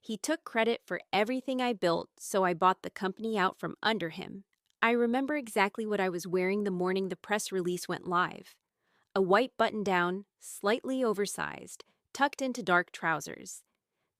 He took credit for everything I built, so I bought the company out from under him. I remember exactly what I was wearing the morning the press release went live. A white button-down, slightly oversized, tucked into dark trousers.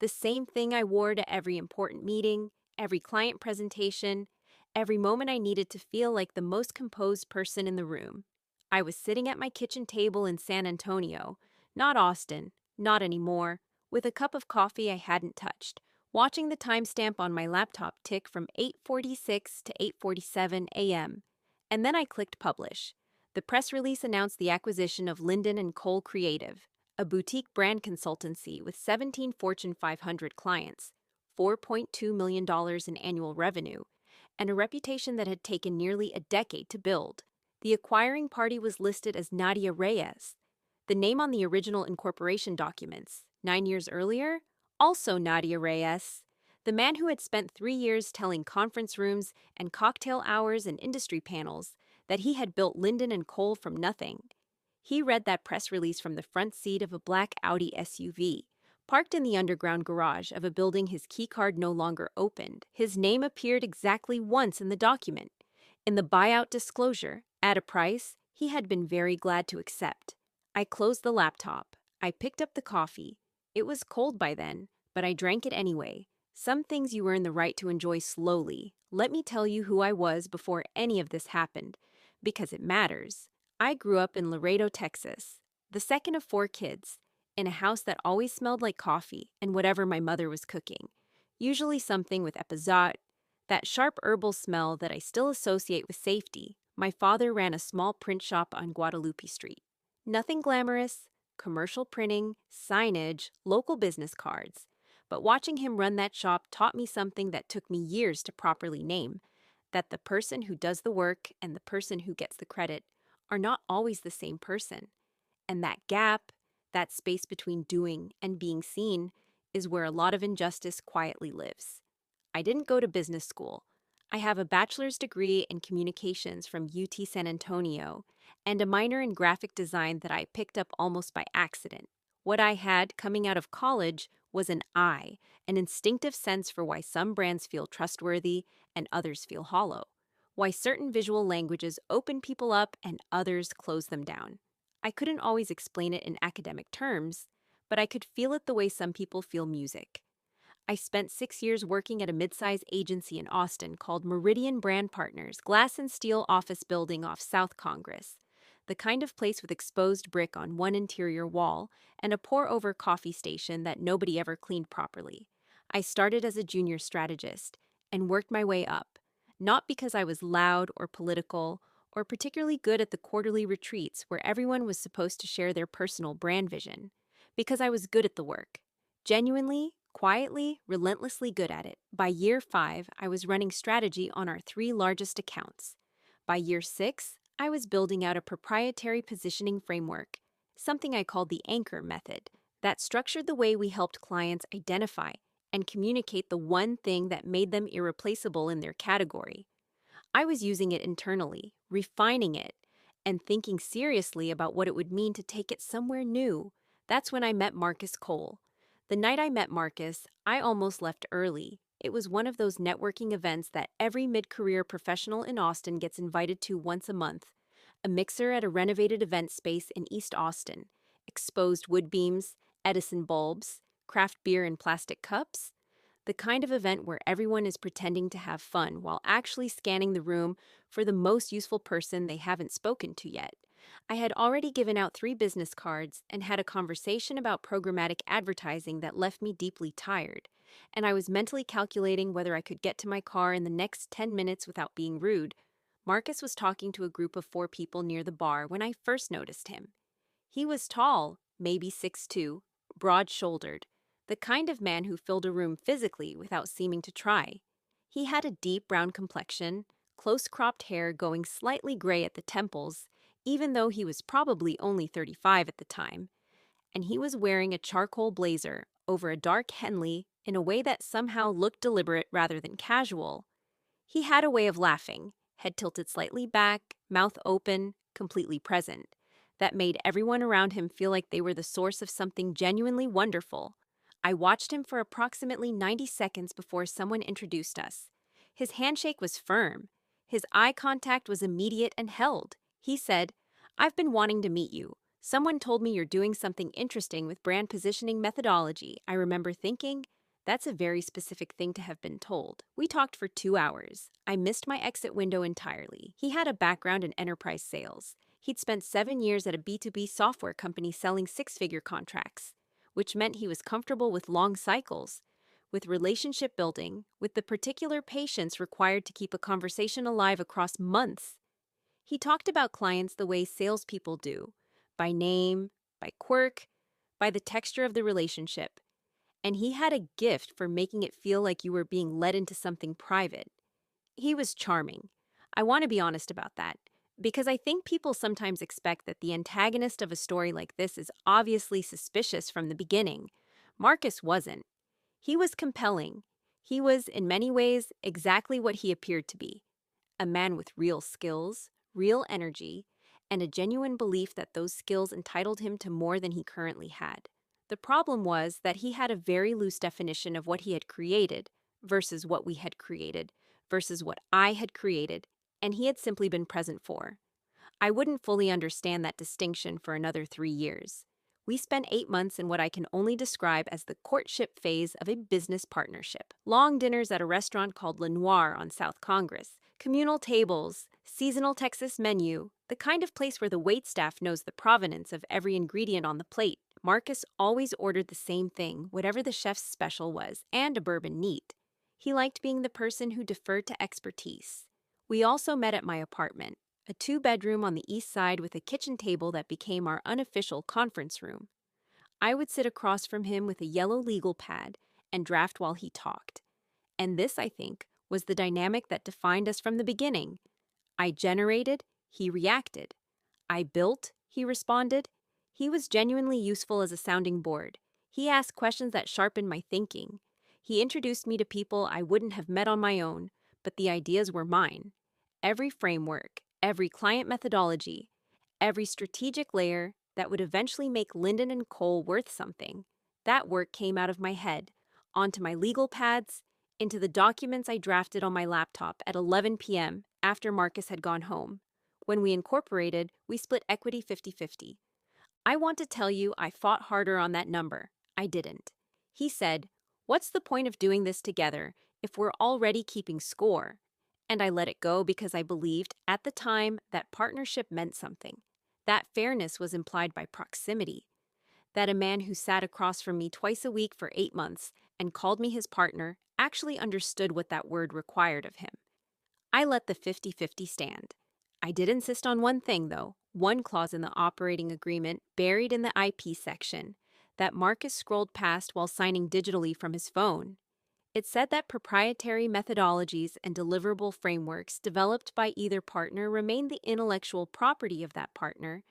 The same thing I wore to every important meeting, every client presentation, every moment I needed to feel like the most composed person in the room. I was sitting at my kitchen table in San Antonio, not Austin, not anymore, with a cup of coffee I hadn't touched, watching the timestamp on my laptop tick from 8:46 to 8:47 a.m. And then I clicked publish. The press release announced the acquisition of Linden and Cole Creative, a boutique brand consultancy with 17 Fortune 500 clients, $4.2 million in annual revenue, and a reputation that had taken nearly a decade to build. The acquiring party was listed as Nadia Reyes, the name on the original incorporation documents. 9 years earlier, also Nadia Reyes, the man who had spent 3 years telling conference rooms and cocktail hours and industry panels that he had built Linden and Cole from nothing. He read that press release from the front seat of a black Audi SUV, parked in the underground garage of a building his keycard no longer opened. His name appeared exactly once in the document, in the buyout disclosure, at a price he had been very glad to accept. I closed the laptop. I picked up the coffee. It was cold by then, but I drank it anyway. Some things you earn the right to enjoy slowly. Let me tell you who I was before any of this happened, because it matters. I grew up in Laredo, Texas, the second of 4 kids, in a house that always smelled like coffee and whatever my mother was cooking, usually something with epizot, that sharp herbal smell that I still associate with safety. My father ran a small print shop on Guadalupe Street. Nothing glamorous, commercial printing, signage, local business cards. But watching him run that shop taught me something that took me years to properly name, that the person who does the work and the person who gets the credit are not always the same person. And that gap, that space between doing and being seen, is where a lot of injustice quietly lives. I didn't go to business school. I have a bachelor's degree in communications from UT San Antonio and a minor in graphic design that I picked up almost by accident. What I had coming out of college was an eye, an instinctive sense for why some brands feel trustworthy and others feel hollow, why certain visual languages open people up and others close them down. I couldn't always explain it in academic terms, but I could feel it the way some people feel music. I spent 6 years working at a mid-size agency in Austin called Meridian Brand Partners, glass and steel office building off South Congress, the kind of place with exposed brick on one interior wall and a pour-over coffee station that nobody ever cleaned properly. I started as a junior strategist and worked my way up, not because I was loud or political or particularly good at the quarterly retreats where everyone was supposed to share their personal brand vision, because I was good at the work. Genuinely, quietly, relentlessly good at it. By year 5, I was running strategy on our 3 largest accounts. By year 6, I was building out a proprietary positioning framework, something I called the anchor method, that structured the way we helped clients identify and communicate the one thing that made them irreplaceable in their category. I was using it internally, refining it, and thinking seriously about what it would mean to take it somewhere new. That's when I met Marcus Cole. The night I met Marcus, I almost left early. It was one of those networking events that every mid-career professional in Austin gets invited to once a month. A mixer at a renovated event space in East Austin. Exposed wood beams, Edison bulbs, craft beer in plastic cups. The kind of event where everyone is pretending to have fun while actually scanning the room for the most useful person they haven't spoken to yet. I had already given out 3 business cards and had a conversation about programmatic advertising that left me deeply tired, and I was mentally calculating whether I could get to my car in the next 10 minutes without being rude. Marcus was talking to a group of 4 people near the bar when I first noticed him. He was tall, maybe 6'2", broad-shouldered, the kind of man who filled a room physically without seeming to try. He had a deep brown complexion, close-cropped hair going slightly gray at the temples, even though he was probably only 35 at the time, and he was wearing a charcoal blazer over a dark Henley in a way that somehow looked deliberate rather than casual. He had a way of laughing, head tilted slightly back, mouth open, completely present, that made everyone around him feel like they were the source of something genuinely wonderful. I watched him for approximately 90 seconds before someone introduced us. His handshake was firm. His eye contact was immediate and held. He said, "I've been wanting to meet you. Someone told me you're doing something interesting with brand positioning methodology." I remember thinking, that's a very specific thing to have been told. We talked for 2 hours. I missed my exit window entirely. He had a background in enterprise sales. He'd spent 7 years at a B2B software company selling six-figure contracts, which meant he was comfortable with long cycles, with relationship building, with the particular patience required to keep a conversation alive across months. He talked about clients the way salespeople do, by name, by quirk, by the texture of the relationship. And he had a gift for making it feel like you were being led into something private. He was charming. I want to be honest about that, because I think people sometimes expect that the antagonist of a story like this is obviously suspicious from the beginning. Marcus wasn't. He was compelling. He was, in many ways, exactly what he appeared to be: a man with real skills, real energy, and a genuine belief that those skills entitled him to more than he currently had. The problem was that he had a very loose definition of what he had created versus what we had created versus what I had created, and he had simply been present for. I wouldn't fully understand that distinction for another 3 years. We spent 8 months in what I can only describe as the courtship phase of a business partnership. Long dinners at a restaurant called Le Noir on South Congress, communal tables, seasonal Texas menu, the kind of place where the waitstaff knows the provenance of every ingredient on the plate. Marcus always ordered the same thing, whatever the chef's special was, and a bourbon neat. He liked being the person who deferred to expertise. We also met at my apartment, a 2-bedroom on the east side with a kitchen table that became our unofficial conference room. I would sit across from him with a yellow legal pad and draft while he talked. And this, I think, was the dynamic that defined us from the beginning. I generated, he reacted. I built, he responded. He was genuinely useful as a sounding board. He asked questions that sharpened my thinking. He introduced me to people I wouldn't have met on my own, but the ideas were mine. Every framework, every client methodology, every strategic layer that would eventually make Linden and Cole worth something, that work came out of my head, onto my legal pads, into the documents I drafted on my laptop at 11 p.m. after Marcus had gone home. When we incorporated, we split equity 50-50. I want to tell you I fought harder on that number. I didn't. He said, "What's the point of doing this together if we're already keeping score?" And I let it go because I believed, at the time, that partnership meant something. That fairness was implied by proximity. That a man who sat across from me twice a week for 8 months and called me his partner actually understood what that word required of him. I let the 50-50 stand. I did insist on one thing, though, one clause in the operating agreement buried in the IP section that Marcus scrolled past while signing digitally from his phone. It said that proprietary methodologies and deliverable frameworks developed by either partner remained the intellectual property of that partner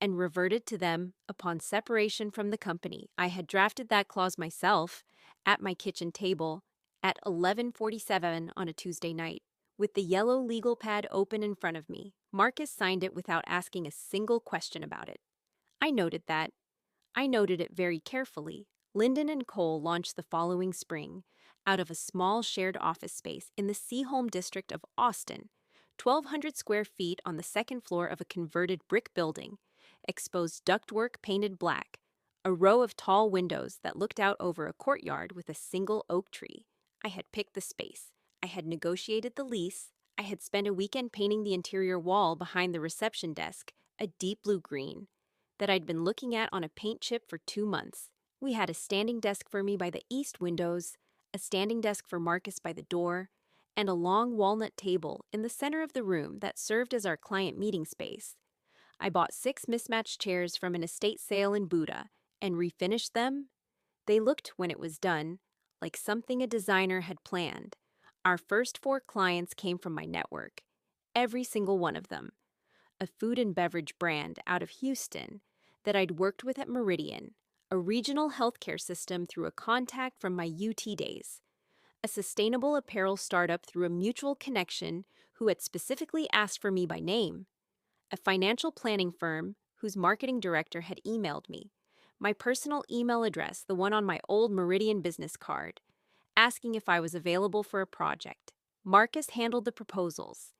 and reverted to them upon separation from the company. I had drafted that clause myself at my kitchen table at 11:47 on a Tuesday night, with the yellow legal pad open in front of me. Marcus signed it without asking a single question about it. I noted that. I noted it very carefully. Linden and Cole launched the following spring, out of a small shared office space in the Seaholm district of Austin, 1,200 square feet on the second floor of a converted brick building, exposed ductwork painted black, a row of tall windows that looked out over a courtyard with a single oak tree. I had picked the space. I had negotiated the lease. I had spent a weekend painting the interior wall behind the reception desk, a deep blue green, that I'd been looking at on a paint chip for 2 months. We had a standing desk for me by the east windows, a standing desk for Marcus by the door, and a long walnut table in the center of the room that served as our client meeting space. I bought 6 mismatched chairs from an estate sale in Buda and refinished them. They looked, when it was done, like something a designer had planned. Our first 4 clients came from my network, every single one of them. A food and beverage brand out of Houston that I'd worked with at Meridian, a regional healthcare system through a contact from my UT days, a sustainable apparel startup through a mutual connection who had specifically asked for me by name, a financial planning firm whose marketing director had emailed me, My personal email address, the one on my old Meridian business card, asking if I was available for a project. Marcus handled the proposals.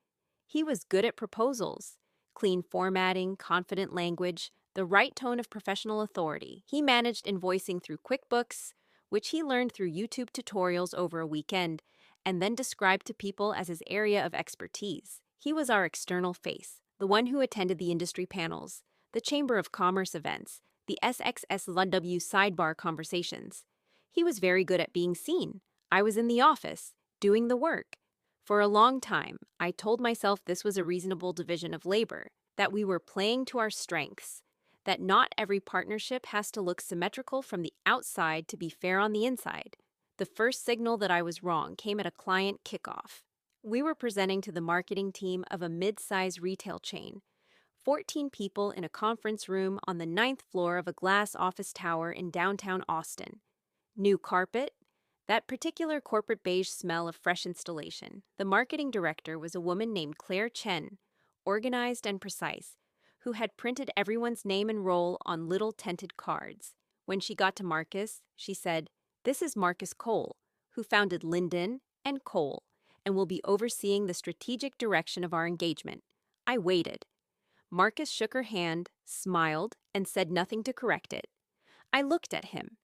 He was good at proposals. Clean formatting, confident language, the right tone of professional authority. He managed invoicing through QuickBooks, which he learned through YouTube tutorials over a weekend, and then described to people as his area of expertise. He was our external face, the one who attended the industry panels, the Chamber of Commerce events, the SXSLW sidebar conversations. He was very good at being seen. I was in the office, doing the work. For a long time, I told myself this was a reasonable division of labor, that we were playing to our strengths, that not every partnership has to look symmetrical from the outside to be fair on the inside. The first signal that I was wrong came at a client kickoff. We were presenting to the marketing team of a mid-size retail chain, 14 people in a conference room on the 9th floor of a glass office tower in downtown Austin. New carpet, that particular corporate beige smell of fresh installation. The marketing director was a woman named Claire Chen, organized and precise, who had printed everyone's name and role on little tinted cards. When she got to Marcus, she said, "This is Marcus Cole, who founded Linden and Cole, and will be overseeing the strategic direction of our engagement." I waited. Marcus shook her hand, smiled, and said nothing to correct it. I looked at him.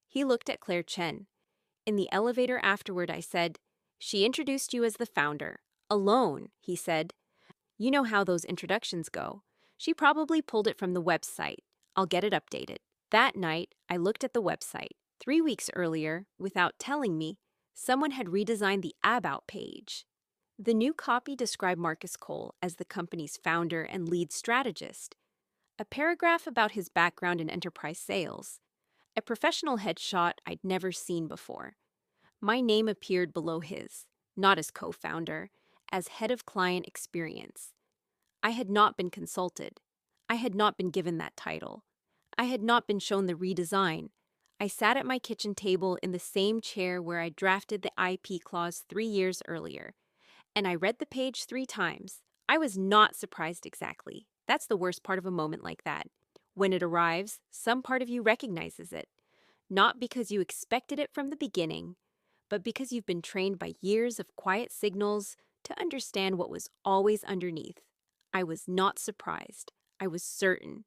He looked at Claire Chen. In the elevator afterward, I said, "She introduced you as the founder. Alone," he said. "You know how those introductions go. She probably pulled it from the website. I'll get it updated." That night, I looked at the website. 3 weeks earlier, without telling me, someone had redesigned the About page. The new copy described Marcus Cole as the company's founder and lead strategist. A paragraph about his background in enterprise sales. A professional headshot I'd never seen before. My name appeared below his, not as co-founder, as head of client experience. I had not been consulted. I had not been given that title. I had not been shown the redesign. I sat at my kitchen table in the same chair where I drafted the IP clause 3 years earlier, and I read the page 3 times. I was not surprised exactly. That's the worst part of a moment like that. When it arrives, some part of you recognizes it, not because you expected it from the beginning, but because you've been trained by years of quiet signals to understand what was always underneath. I was not surprised. I was certain.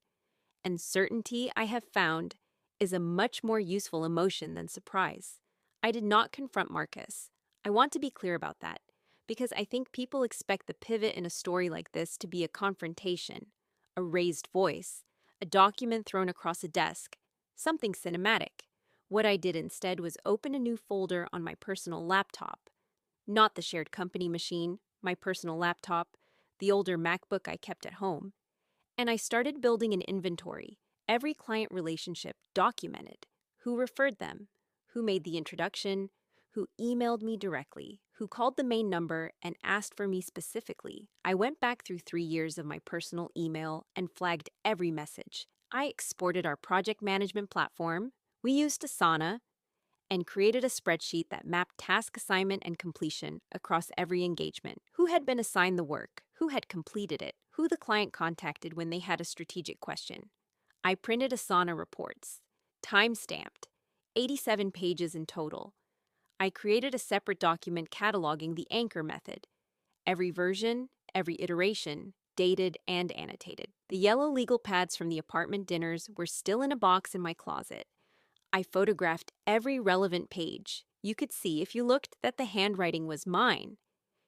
And certainty, I have found, is a much more useful emotion than surprise. I did not confront Marcus. I want to be clear about that, because I think people expect the pivot in a story like this to be a confrontation, a raised voice, a document thrown across a desk, something cinematic. What I did instead was open a new folder on my personal laptop. Not the shared company machine, my personal laptop, the older MacBook I kept at home. And I started building an inventory, every client relationship documented, who referred them, who made the introduction, who emailed me directly, who called the main number and asked for me specifically. I went back through 3 years of my personal email and flagged every message. I exported our project management platform. We used Asana and created a spreadsheet that mapped task assignment and completion across every engagement. Who had been assigned the work, who had completed it, who the client contacted when they had a strategic question. I printed Asana reports, time-stamped, 87 pages in total. I created a separate document cataloging the anchor method. Every version, every iteration, dated and annotated. The yellow legal pads from the apartment dinners were still in a box in my closet. I photographed every relevant page. You could see, if you looked, that the handwriting was mine.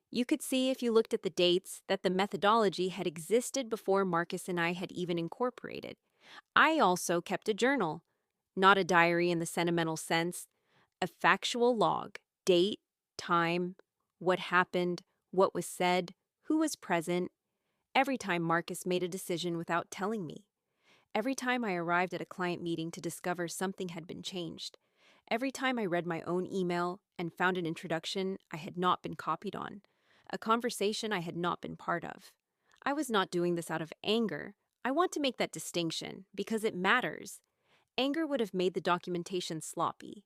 You could see, if you looked at the dates, that the methodology had existed before Marcus and I had even incorporated. I also kept a journal, not a diary in the sentimental sense, a factual log, date, time, what happened, what was said, who was present, every time Marcus made a decision without telling me. Every time I arrived at a client meeting to discover something had been changed. Every time I read my own email and found an introduction I had not been copied on, a conversation I had not been part of. I was not doing this out of anger. I want to make that distinction because it matters. Anger would have made the documentation sloppy.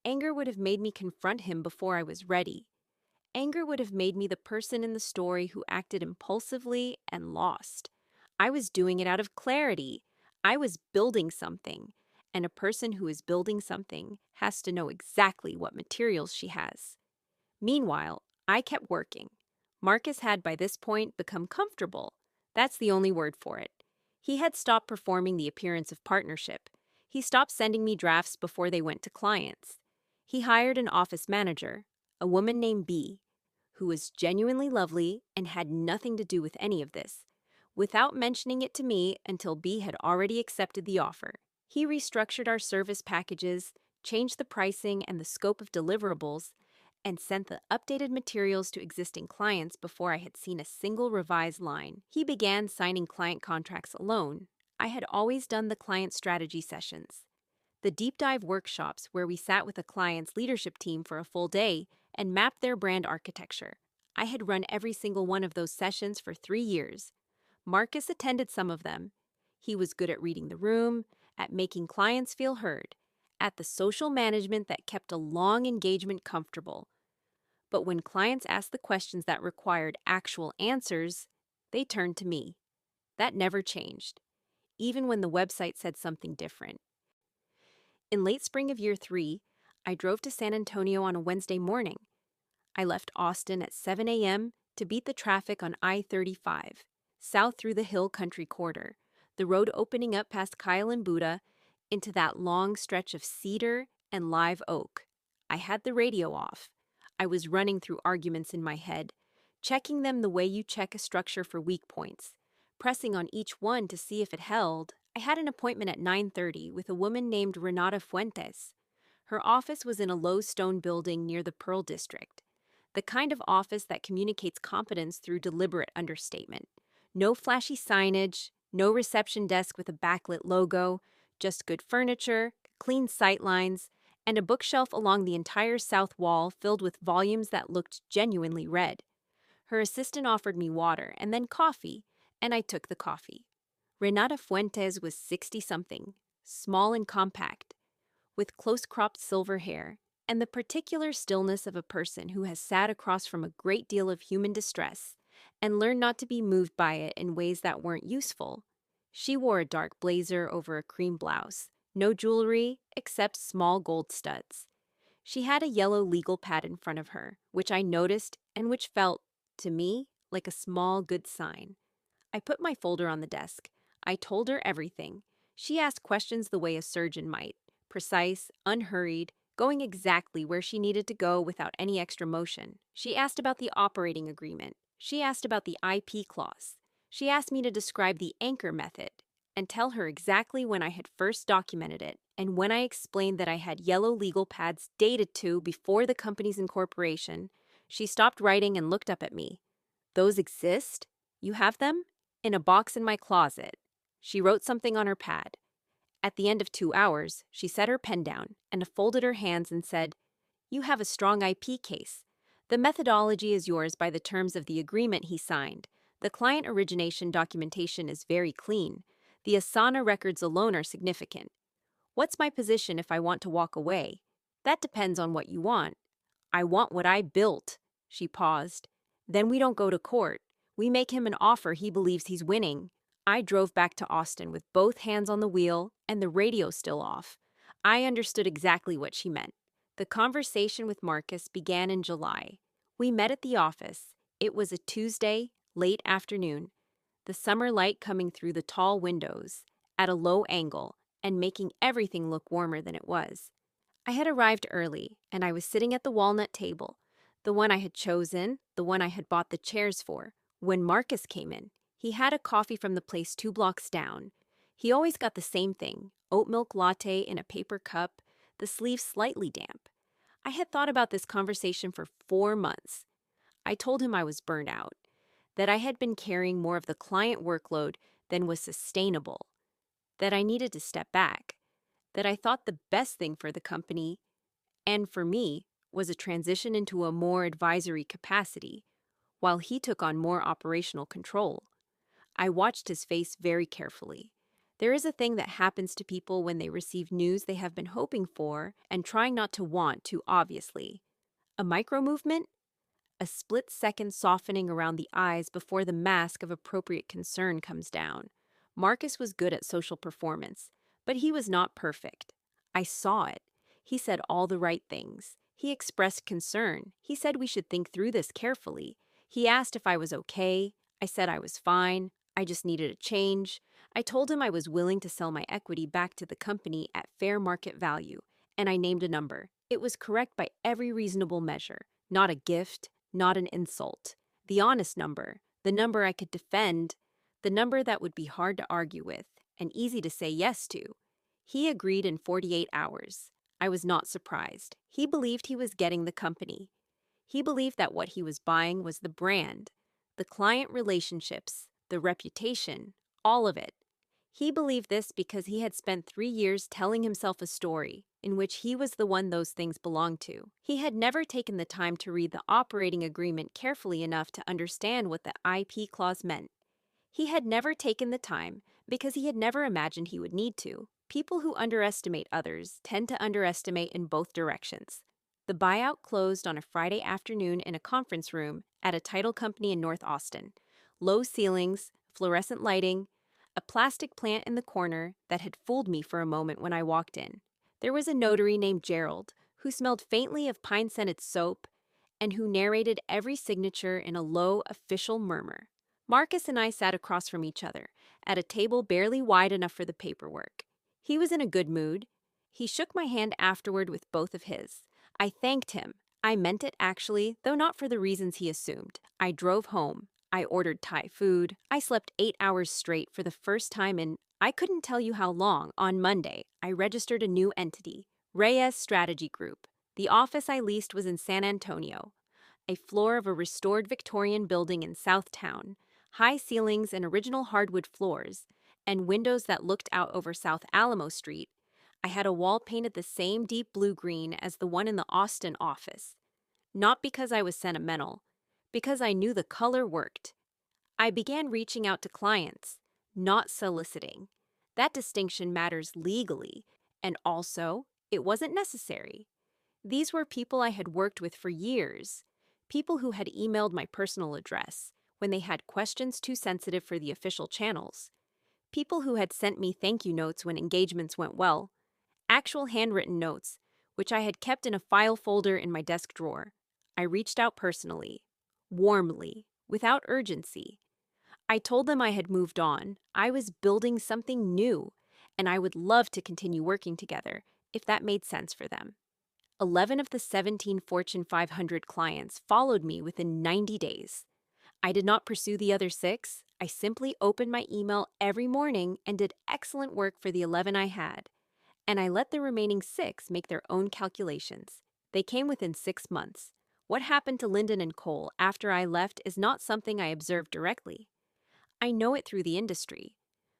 Anger would have made me confront him before I was ready. Anger would have made me the person in the story who acted impulsively and lost. I was doing it out of clarity. I was building something, and a person who is building something has to know exactly what materials she has. Meanwhile, I kept working. Marcus had by this point become comfortable. That's the only word for it. He had stopped performing the appearance of partnership. He stopped sending me drafts before they went to clients. He hired an office manager, a woman named B, who was genuinely lovely and had nothing to do with any of this, without mentioning it to me until B had already accepted the offer. He restructured our service packages, changed the pricing and the scope of deliverables, and sent the updated materials to existing clients before I had seen a single revised line. He began signing client contracts alone. I had always done the client strategy sessions, the deep dive workshops where we sat with a client's leadership team for a full day and mapped their brand architecture. I had run every single one of those sessions for 3 years. Marcus attended some of them. He was good at reading the room, at making clients feel heard, at the social management that kept a long engagement comfortable. But when clients asked the questions that required actual answers, they turned to me. That never changed, even when the website said something different. In late spring of year 3, I drove to San Antonio on a Wednesday morning. I left Austin at 7 a.m. to beat the traffic on I-35, south through the Hill Country Corridor, the road opening up past Kyle and Buddha into that long stretch of cedar and live oak. I had the radio off. I was running through arguments in my head, checking them the way you check a structure for weak points, pressing on each one to see if it held. I had an appointment at 9:30 with a woman named Renata Fuentes. Her office was in a low stone building near the Pearl District, the kind of office that communicates competence through deliberate understatement. No flashy signage, no reception desk with a backlit logo, just good furniture, clean sightlines, and a bookshelf along the entire south wall filled with volumes that looked genuinely read. Her assistant offered me water and then coffee, and I took the coffee. Renata Fuentes was 60-something, small and compact, with close-cropped silver hair, and the particular stillness of a person who has sat across from a great deal of human distress and learned not to be moved by it in ways that weren't useful. She wore a dark blazer over a cream blouse, no jewelry except small gold studs. She had a yellow legal pad in front of her, which I noticed and which felt, to me, like a small good sign. I put my folder on the desk. I told her everything. She asked questions the way a surgeon might, precise, unhurried, going exactly where she needed to go without any extra motion. She asked about the operating agreement. She asked about the IP clause. She asked me to describe the anchor method and tell her exactly when I had first documented it and when I explained that I had yellow legal pads dated to before the company's incorporation. She stopped writing and looked up at me. "Those exist? You have them?" "In a box in my closet." She wrote something on her pad. At the end of 2 hours, she set her pen down and folded her hands and said, "You have a strong IP case. The methodology is yours by the terms of the agreement he signed. The client origination documentation is very clean. The Asana records alone are significant. What's my position if I want to walk away? That depends on what you want." "I want what I built." She paused. "Then we don't go to court. We make him an offer he believes he's winning." I drove back to Austin with both hands on the wheel and the radio still off. I understood exactly what she meant. The conversation with Marcus began in July. We met at the office. It was a Tuesday, late afternoon, the summer light coming through the tall windows at a low angle and making everything look warmer than it was. I had arrived early, and I was sitting at the walnut table, the one I had chosen, the one I had bought the chairs for, when Marcus came in. He had a coffee from the place 2 blocks down. He always got the same thing, oat milk latte in a paper cup, the sleeves slightly damp. I had thought about this conversation for 4 months. I told him I was burned out, that I had been carrying more of the client workload than was sustainable, that I needed to step back, that I thought the best thing for the company, and for me, was a transition into a more advisory capacity, while he took on more operational control. I watched his face very carefully. There is a thing that happens to people when they receive news they have been hoping for and trying not to want too obviously. A micro-movement? A split-second softening around the eyes before the mask of appropriate concern comes down. Marcus was good at social performance, But he was not perfect. I saw it. He said all the right things. He expressed concern. He said we should think through this carefully. He asked if I was okay. I said I was fine. I just needed a change. I told him I was willing to sell my equity back to the company at fair market value, and I named a number. It was correct by every reasonable measure. Not a gift, not an insult. The honest number, the number I could defend, the number that would be hard to argue with and easy to say yes to. He agreed in 48 hours. I was not surprised. He believed he was getting the company. He believed that what he was buying was the brand, the client relationships, the reputation, all of it. He believed this because he had spent 3 years telling himself a story in which he was the one those things belonged to. He had never taken the time to read the operating agreement carefully enough to understand what the IP clause meant. He had never taken the time because he had never imagined he would need to. People who underestimate others tend to underestimate in both directions. The buyout closed on a Friday afternoon in a conference room at a title company in North Austin. Low ceilings, fluorescent lighting, a plastic plant in the corner that had fooled me for a moment when I walked in. There was a notary named Gerald who smelled faintly of pine-scented soap and who narrated every signature in a low, official murmur. Marcus and I sat across from each other, at a table barely wide enough for the paperwork. He was in a good mood. He shook my hand afterward with both of his. I thanked him. I meant it, actually, though not for the reasons he assumed. I drove home. I ordered Thai food. I slept 8 hours straight for the first time in, I couldn't tell you how long. On Monday, I registered a new entity, Reyes Strategy Group. The office I leased was in San Antonio, a floor of a restored Victorian building in Southtown, high ceilings and original hardwood floors, and windows that looked out over South Alamo Street. I had a wall painted the same deep blue-green as the one in the Austin office. Not because I was sentimental, because I knew the color worked. I began reaching out to clients, not soliciting. That distinction matters legally, and also, it wasn't necessary. These were people I had worked with for years, people who had emailed my personal address when they had questions too sensitive for the official channels, people who had sent me thank you notes when engagements went well, actual handwritten notes, which I had kept in a file folder in my desk drawer. I reached out personally, warmly, without urgency. I told them I had moved on, I was building something new, and I would love to continue working together if that made sense for them. 11 of the 17 Fortune 500 clients followed me within 90 days. I did not pursue the other 6. I simply opened my email every morning and did excellent work for the 11 I had. And I let the remaining 6 make their own calculations. They came within 6 months. What happened to Linden and Cole after I left is not something I observed directly. I know it through the industry,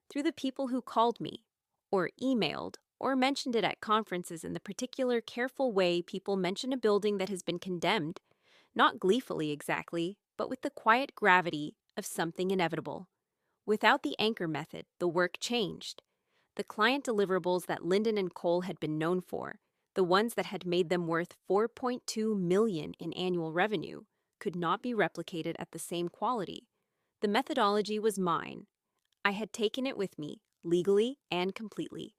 through the people who called me, or emailed, or mentioned it at conferences in the particular careful way people mention a building that has been condemned, not gleefully exactly, but with the quiet gravity of something inevitable. Without the anchor method, the work changed. The client deliverables that Linden and Cole had been known for, the ones that had made them worth $4.2 million in annual revenue, could not be replicated at the same quality. The methodology was mine. I had taken it with me, legally and completely,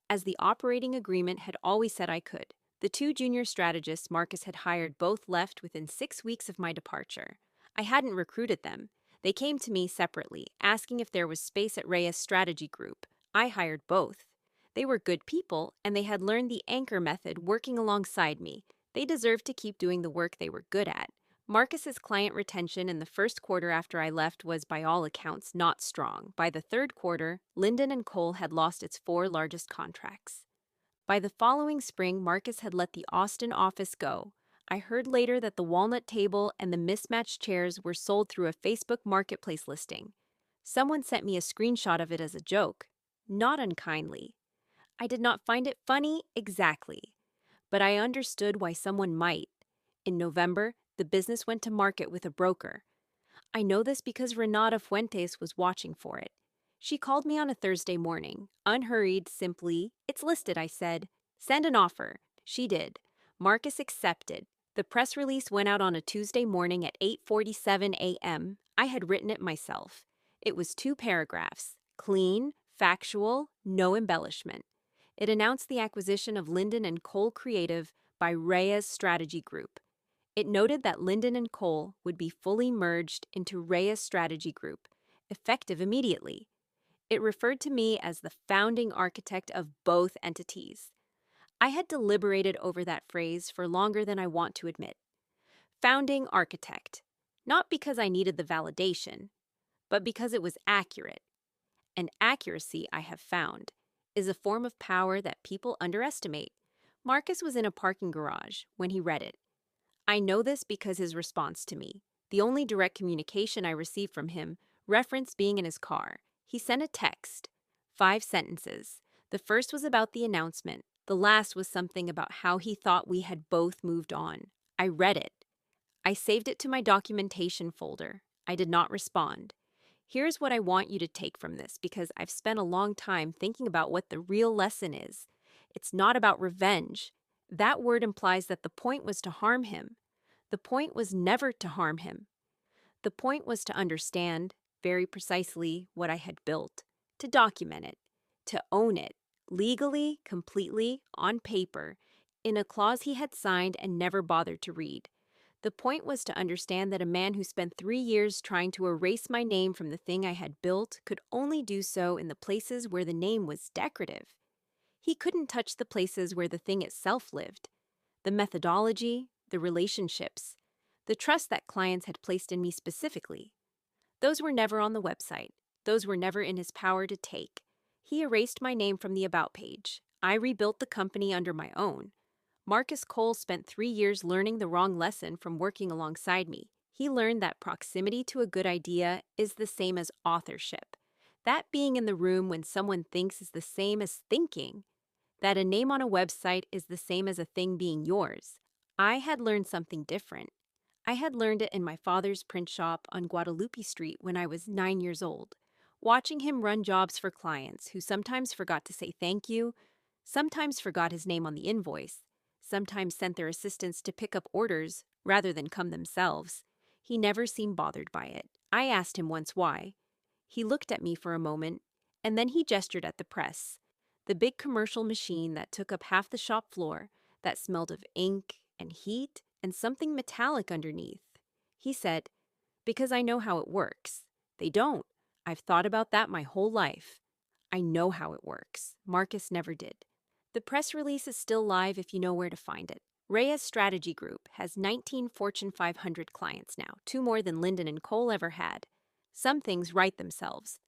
as the operating agreement had always said I could. The 2 junior strategists Marcus had hired both left within 6 weeks of my departure. I hadn't recruited them. They came to me separately, asking if there was space at Reyes Strategy Group. I hired both. They were good people, and they had learned the anchor method working alongside me. They deserved to keep doing the work they were good at. Marcus's client retention in the first quarter after I left was, by all accounts, not strong. By the third quarter, Linden and Cole had lost its 4 largest contracts. By the following spring, Marcus had let the Austin office go. I heard later that the walnut table and the mismatched chairs were sold through a Facebook marketplace listing. Someone sent me a screenshot of it as a joke, not unkindly. I did not find it funny exactly, but I understood why someone might. In November, the business went to market with a broker. I know this because Renata Fuentes was watching for it. She called me on a Thursday morning, unhurried, simply, "It's listed," I said. "Send an offer." She did. Marcus accepted. The press release went out on a Tuesday morning at 8:47 a.m. I had written it myself. It was 2 paragraphs, clean, factual, no embellishment. It announced the acquisition of Linden and Cole Creative by Reyes Strategy Group. It noted that Linden and Cole would be fully merged into Reyes Strategy Group, effective immediately. It referred to me as the founding architect of both entities. I had deliberated over that phrase for longer than I want to admit. Founding architect. Not because I needed the validation, but because it was accurate. And accuracy, I have found, is a form of power that people underestimate. Marcus was in a parking garage when he read it. I know this because his response to me, the only direct communication I received from him, referenced being in his car. He sent a text. 5 sentences. The first was about the announcement. The last was something about how he thought we had both moved on. I read it. I saved it to my documentation folder. I did not respond. Here's what I want you to take from this, because I've spent a long time thinking about what the real lesson is. It's not about revenge. That word implies that the point was to harm him. The point was never to harm him. The point was to understand, very precisely, what I had built, to document it, to own it, legally, completely, on paper, in a clause he had signed and never bothered to read. The point was to understand that a man who spent 3 years trying to erase my name from the thing I had built could only do so in the places where the name was decorative. He couldn't touch the places where the thing itself lived. The methodology, the relationships, the trust that clients had placed in me specifically. Those were never on the website. Those were never in his power to take. He erased my name from the About page. I rebuilt the company under my own. Marcus Cole spent 3 years learning the wrong lesson from working alongside me. He learned that proximity to a good idea is the same as authorship. That being in the room when someone thinks is the same as thinking. That a name on a website is the same as a thing being yours. I had learned something different. I had learned it in my father's print shop on Guadalupe Street when I was 9 years old, watching him run jobs for clients who sometimes forgot to say thank you, sometimes forgot his name on the invoice, sometimes sent their assistants to pick up orders rather than come themselves. He never seemed bothered by it. I asked him once why. He looked at me for a moment, and then he gestured at the press, the big commercial machine that took up half the shop floor, that smelled of ink and heat and something metallic underneath. He said, "Because I know how it works." They don't. I've thought about that my whole life. I know how it works. Marcus never did. The press release is still live if you know where to find it. Reyes Strategy Group has 19 Fortune 500 clients now, 2 more than Linden and Cole ever had. Some things write themselves.